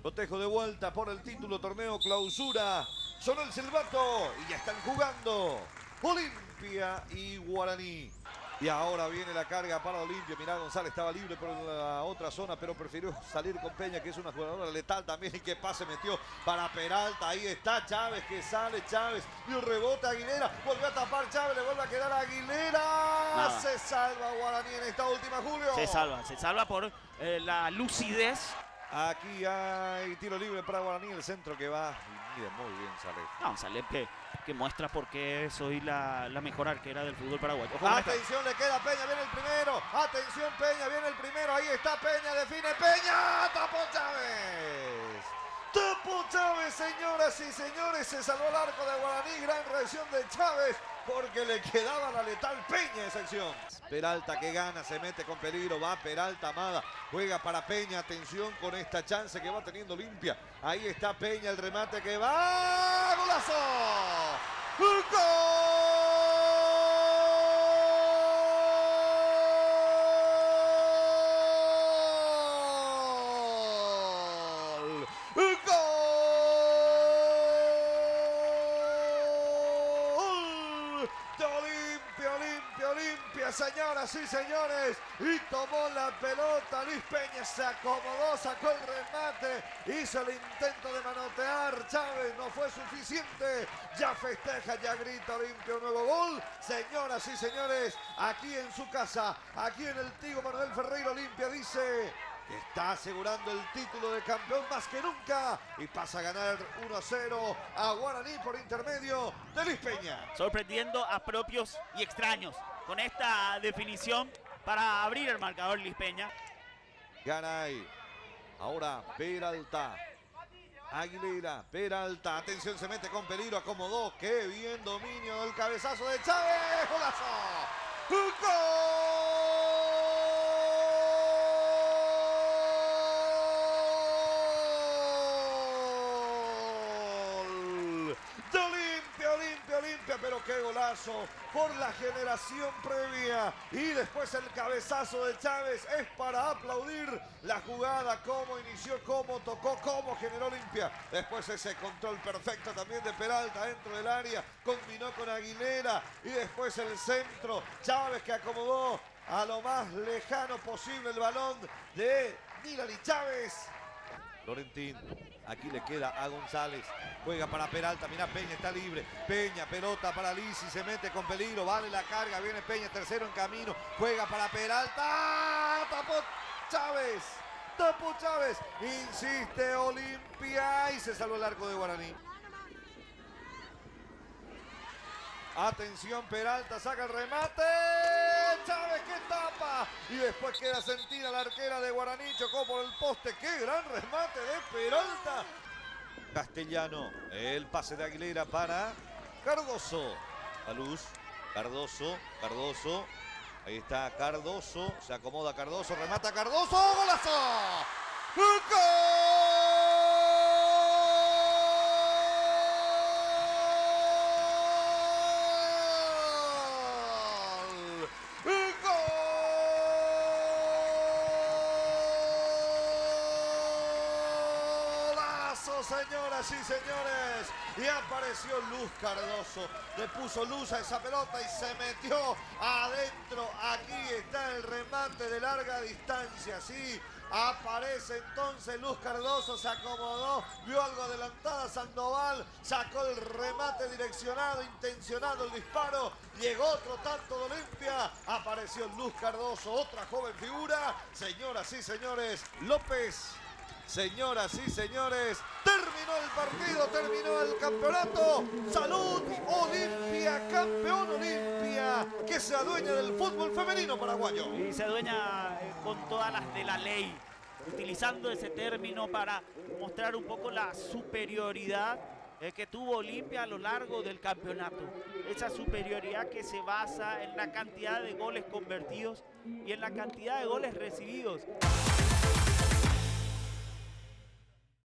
Cotejo de vuelta por el título, torneo clausura. Sonó el silbato y ya están jugando Olimpia y Guaraní. Y ahora viene la carga para Olimpia. Mirá, González estaba libre por la otra zona, pero prefirió salir con Peña, que es una jugadora letal también. Y qué pase metió para Peralta. Ahí está Chávez, que sale Chávez. Y un rebote Aguilera. Volvió a tapar Chávez, le vuelve a quedar a Aguilera. Nada. Se salva Guaraní en esta última, Julio. Se salva por la lucidez. Aquí hay tiro libre para Guaraní, el centro que va. Y mire, muy bien sale. No, Salep que muestra por qué soy la mejor arquera del fútbol paraguayo. Atención, le queda Peña, viene el primero. Atención, Peña, viene el primero. Ahí está Peña, define Peña. Tapó Chávez. Tapó Chávez, señoras y señores. Se salvó el arco de Guaraní. Gran reacción de Chávez porque le quedaba la letal Peña esa acción. Peralta que gana, se mete con peligro, va Peralta, Amada, juega para Peña, atención con esta chance que va teniendo Olimpia. Ahí está Peña, el remate que va, ¡golazo! ¡Gol! Olimpia, señoras y señores, y tomó la pelota. Luis Peña se acomodó, sacó el remate, hizo el intento de manotear. Chávez no fue suficiente. Ya festeja, ya grita Olimpia un nuevo gol. Señoras y señores, aquí en su casa, aquí en el Tigo Manuel Ferreira, Olimpia dice que está asegurando el título de campeón más que nunca y pasa a ganar 1-0 a Guaraní por intermedio de Luis Peña. Sorprendiendo a propios y extraños con esta definición para abrir el marcador Luis Peña. Gana ahí. Ahora Peralta. Aguilera, Peralta, atención, se mete con peligro, acomodó, qué bien dominio del cabezazo de Chávez, golazo. ¡Gol! Olimpia, pero qué golazo por la generación previa y después el cabezazo de Chávez. Es para aplaudir la jugada, cómo inició, cómo tocó, cómo generó Olimpia. Después ese control perfecto también de Peralta dentro del área, combinó con Aguilera y después el centro, Chávez que acomodó a lo más lejano posible el balón de Milani Chávez. Lorentín, aquí le queda a González, juega para Peralta, mirá Peña está libre, Peña, pelota para Lisi, se mete con peligro, vale la carga, viene Peña, tercero en camino, juega para Peralta, tapó Chávez, insiste Olimpia y se salvó el arco de Guaraní. Atención, Peralta saca el remate, Chávez que tapa y después queda sentida la arquera de Guaraní, chocó por el poste, qué gran remate de Peralta. Castellano, el pase de Aguilera para Cardoso, a luz, Cardoso, ahí está Cardoso, se acomoda Cardoso, remata Cardoso, ¡golazo! ¡Gol! Señoras y señores, y apareció Luz Cardoso, le puso luz a esa pelota y se metió adentro. Aquí está el remate de larga distancia, sí, aparece entonces Luz Cardoso, se acomodó, vio algo adelantada Sandoval, sacó el remate direccionado, intencionado el disparo, llegó otro tanto de Olimpia, apareció Luz Cardoso, otra joven figura. Señoras y señores, López. Señoras y señores, terminó el partido, terminó el campeonato. ¡Salud! Olimpia, campeón Olimpia, que se adueña del fútbol femenino paraguayo. Y se adueña con todas las de la ley, utilizando ese término para mostrar un poco la superioridad que tuvo Olimpia a lo largo del campeonato. Esa superioridad que se basa en la cantidad de goles convertidos y en la cantidad de goles recibidos.